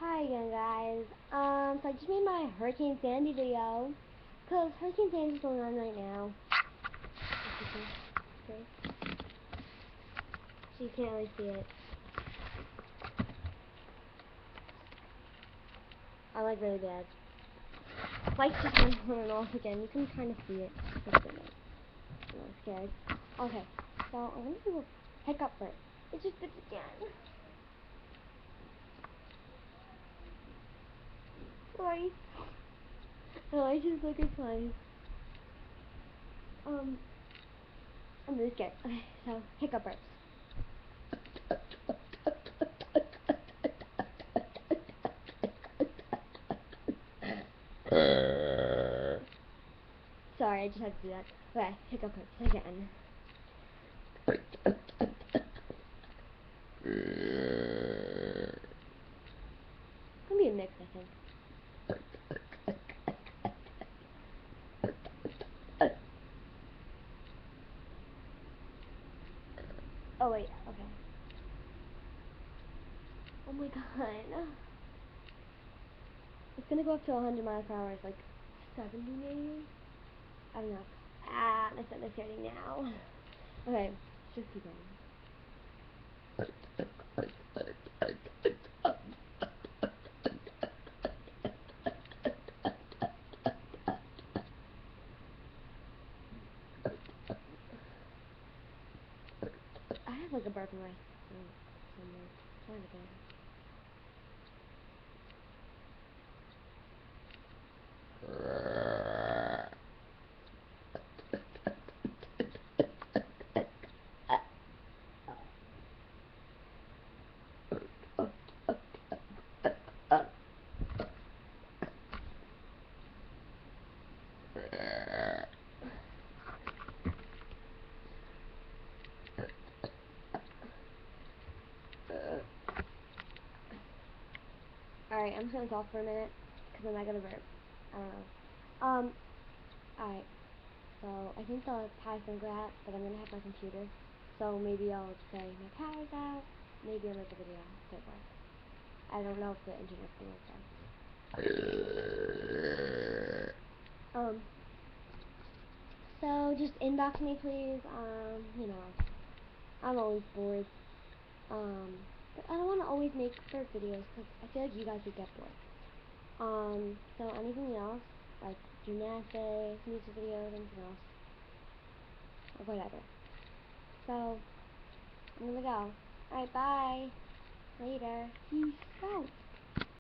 Hi again, guys. So I just made my Hurricane Sandy video, because Hurricane Sandy's going on right now. Okay. So you can't really see it. I like really bad. Lights just went on and off again. You can kind of see it. I'm scared. Okay, so I'm going to do a hiccup first. It just did it again. Sorry. The lights just looking funny. I'm really scared. Okay, so hiccup first. Sorry, I just had to do that. Okay, hiccup first again. Gonna be a mix, I think. Oh wait, okay. Oh my god. It's gonna go up to 100 miles per hour. It's like 70 maybe? I don't know. My stomach's hurting now. Okay, just keep going. I have like a burp in my somewhere. Trying to get it. Alright, I'm just gonna talk for a minute, because I'm not gonna burp. I don't know. Alright. So, I think the power's gonna go out, but I'm gonna have my computer. So, maybe I'll say my power's out. Maybe I'll make a video if it works. I don't know if the internet's gonna work out. So, just inbox me, please. You know, I'm always bored. But I don't want to always make burp videos, because I feel like you guys would get bored. So anything else, like gymnastics, music videos, anything else, or whatever. So, I'm gonna go. Alright, bye. Later. Peace out.